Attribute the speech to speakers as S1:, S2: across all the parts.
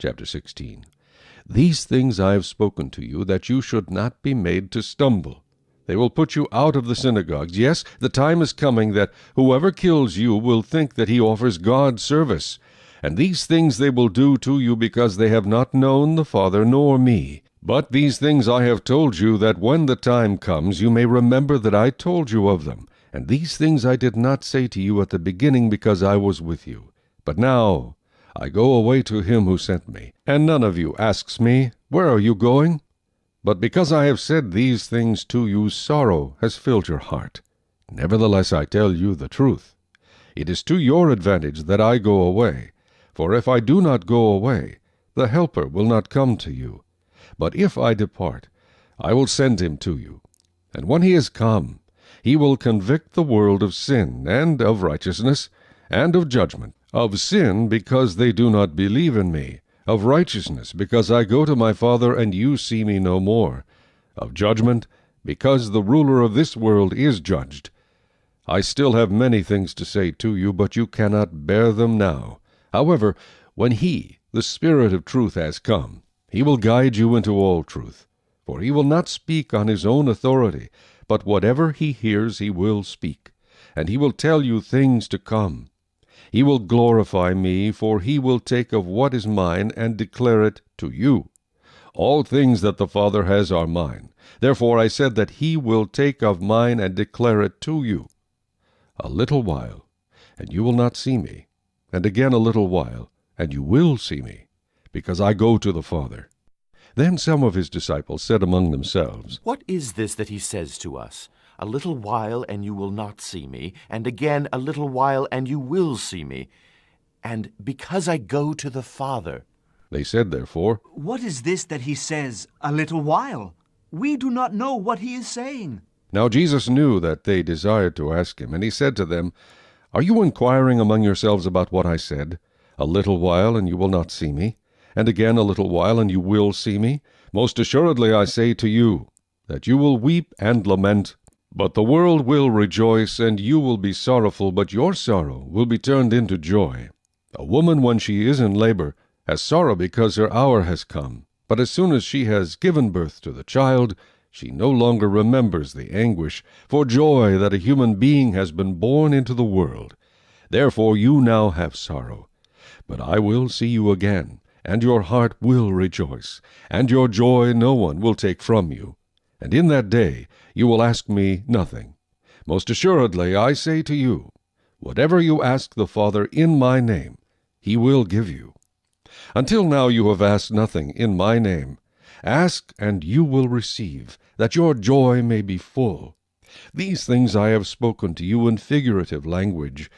S1: Chapter 16. These things I have spoken to you, that you should not be made to stumble. They will put you out of the synagogues. Yes, the time is coming that whoever kills you will think that he offers God service. And these things they will do to you because they have not known the Father nor me. But these things I have told you, that when the time comes you may remember that I told you of them. And these things I did not say to you at the beginning because I was with you. But now I go away to him who sent me. And none of you asks me, Where are you going? But because I have said these things to you, sorrow has filled your heart. Nevertheless I tell you the truth. It is to your advantage that I go away. For if I do not go away, the Helper will not come to you. But if I depart, I will send him to you. And when he is come, he will convict the world of sin, and of righteousness, and of judgment. Of sin, because they do not believe in me. Of righteousness, because I go to my Father, and you see me no more. Of judgment, because the ruler of this world is judged. I still have many things to say to you, but you cannot bear them now. However, when he, the Spirit of truth, has come, he will guide you into all truth. For he will not speak on his own authority, but whatever he hears he will speak, and he will tell you things to come. He will glorify me, for he will take of what is mine and declare it to you. All things that the Father has are mine. Therefore I said that he will take of mine and declare it to you. A little while, and you will not see me, and again a little while, and you will see me, because I go to the Father. Then some of his disciples said among themselves,
S2: What is this that he says to us? A little while, and you will not see me, and again a little while, and you will see me. And because I go to the Father.
S1: They said therefore,
S3: What is this that he says, a little while? We do not know what he is saying.
S1: Now Jesus knew that they desired to ask him, and he said to them, Are you inquiring among yourselves about what I said? A little while, and you will not see me, and again a little while, and you will see me. Most assuredly I say to you, that you will weep and lament, but the world will rejoice, and you will be sorrowful, but your sorrow will be turned into joy. A woman, when she is in labor, has sorrow because her hour has come. But as soon as she has given birth to the child, she no longer remembers the anguish for joy that a human being has been born into the world. Therefore you now have sorrow. But I will see you again, and your heart will rejoice, and your joy no one will take from you. And in that day you will ask me nothing. Most assuredly I say to you, whatever you ask the Father in my name, he will give you. Until now you have asked nothing in my name. Ask, and you will receive, that your joy may be full. These things I have spoken to you in figurative language.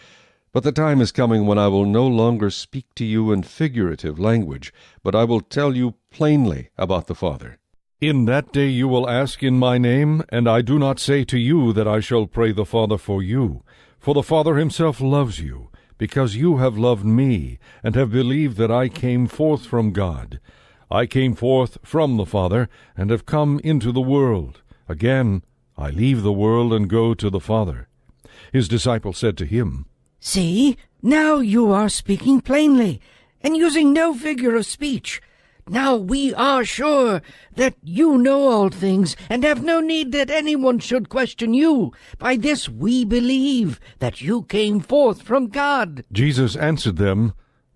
S1: But the time is coming when I will no longer speak to you in figurative language, but I will tell you plainly about the Father. In that day you will ask in my name, and I do not say to you that I shall pray the Father for you. For the Father himself loves you, because you have loved me, and have believed that I came forth from God. I came forth from the Father, and have come into the world. Again, I leave the world and go to the Father. His disciples said to him,
S4: See, now you are speaking plainly, and using no figure of speech. Now we are sure that you know all things, and have no need that anyone should question you. By this we believe that you came forth from God.
S1: Jesus answered them,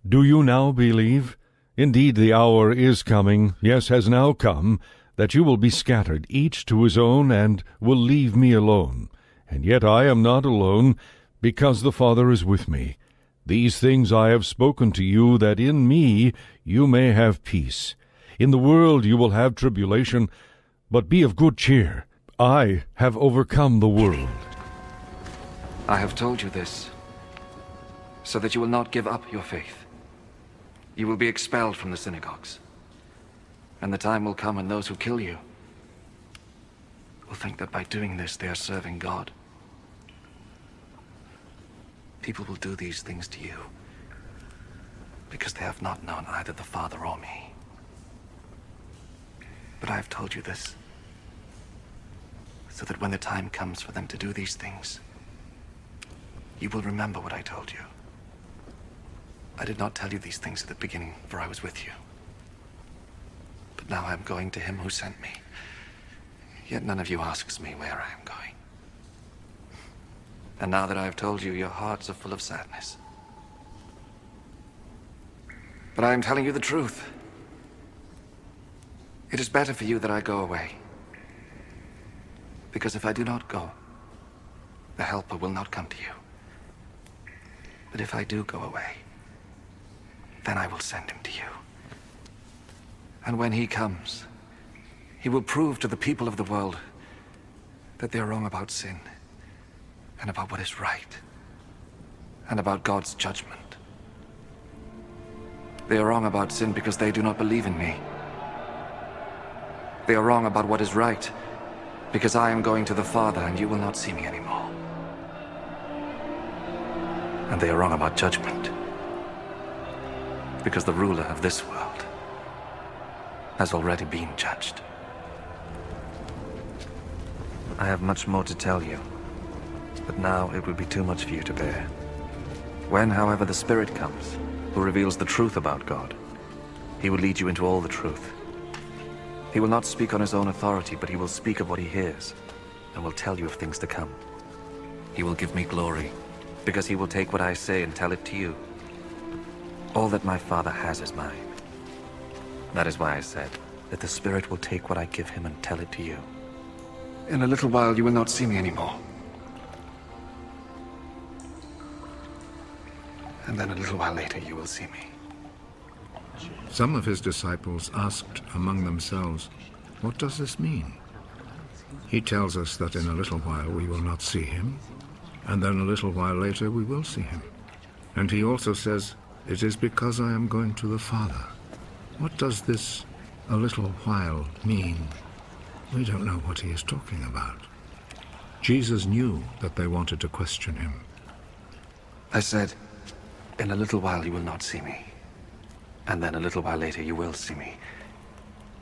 S1: Do you now believe? Indeed, the hour is coming, yes, has now come, that you will be scattered, each to his own, and will leave me alone. And yet I am not alone, because the Father is with me. These things I have spoken to you, that in me you may have peace. In the world you will have tribulation, but be of good cheer. I have overcome the world.
S5: I have told you this, so that you will not give up your faith. You will be expelled from the synagogues, and the time will come when those who kill you will think that by doing this they are serving God. People will do these things to you because they have not known either the Father or me. But I have told you this so that when the time comes for them to do these things, you will remember what I told you. I did not tell you these things at the beginning, for I was with you. now I am going to him who sent me. Yet none of you asks me where I am going. And now that I have told you, your hearts are full of sadness. But I am telling you the truth. It is better for you that I go away. Because if I do not go, the Helper will not come to you. But if I do go away, then I will send him to you. And when he comes, he will prove to the people of the world that they are wrong about sin, and about what is right, and about God's judgment. They are wrong about sin because they do not believe in me. They are wrong about what is right because I am going to the Father and you will not see me anymore. And they are wrong about judgment because the ruler of this world has already been judged. I have much more to tell you, but now it would be too much for you to bear. When, however, the Spirit comes, who reveals the truth about God, he will lead you into all the truth. He will not speak on his own authority, but he will speak of what he hears, and will tell you of things to come. He will give me glory, because he will take what I say and tell it to you. All that my Father has is mine. That is why I said that the Spirit will take what I give him and tell it to you. In a little while you will not see me anymore. And then a little while later you will see me.
S6: Some of his disciples asked among themselves, "What does this mean?" He tells us that in a little while we will not see him, and then a little while later we will see him. And he also says, "It is because I am going to the Father." What does this "a little while" mean? We don't know what he is talking about. Jesus knew that they wanted to question him.
S5: I said, in a little while you will not see me. And then a little while later you will see me.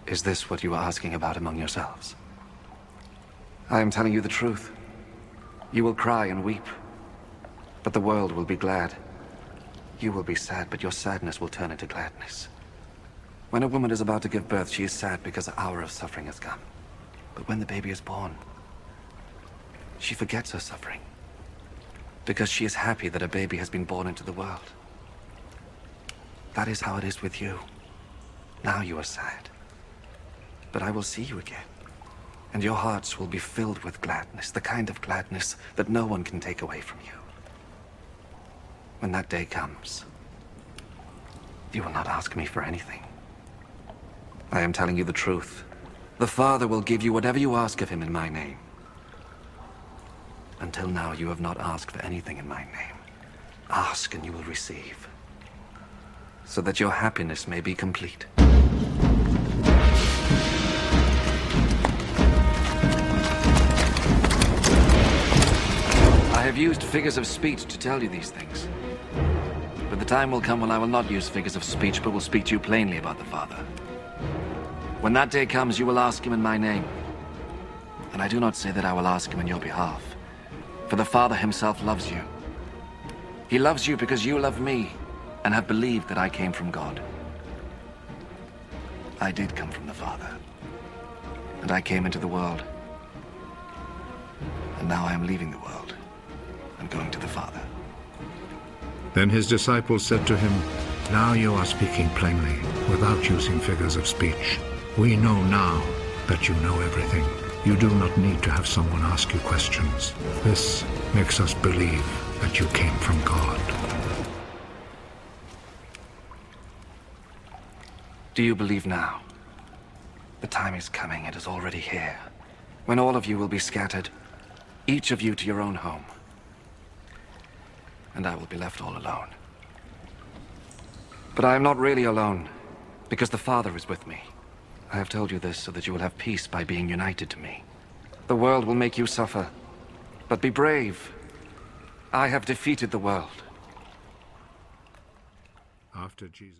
S5: Is this what you are asking about among yourselves? I am telling you the truth. You will cry and weep, but the world will be glad. You will be sad, but your sadness will turn into gladness. When a woman is about to give birth, she is sad because the hour of suffering has come. But when the baby is born, she forgets her suffering, because she is happy that a baby has been born into the world. That is how it is with you. Now you are sad, but I will see you again, and your hearts will be filled with gladness, the kind of gladness that no one can take away from you. When that day comes, you will not ask me for anything. I am telling you the truth. The Father will give you whatever you ask of him in my name. Until now, you have not asked for anything in my name. Ask and you will receive, so that your happiness may be complete. I have used figures of speech to tell you these things. But the time will come when I will not use figures of speech, but will speak to you plainly about the Father. When that day comes, you will ask him in my name. And I do not say that I will ask him on your behalf, for the Father himself loves you. He loves you because you love me, and have believed that I came from God. I did come from the Father, and I came into the world. And now I am leaving the world and going to the Father.
S6: Then his disciples said to him, "Now you are speaking plainly, without using figures of speech. We know now that you know everything. You do not need to have someone ask you questions. This makes us believe that you came from God."
S5: Do you believe now? The time is coming, it is already here, when all of you will be scattered, each of you to your own home. And I will be left all alone. But I am not really alone, because the Father is with me. I have told you this so that you will have peace by being united to me. The world will make you suffer, but be brave. I have defeated the world.
S6: After Jesus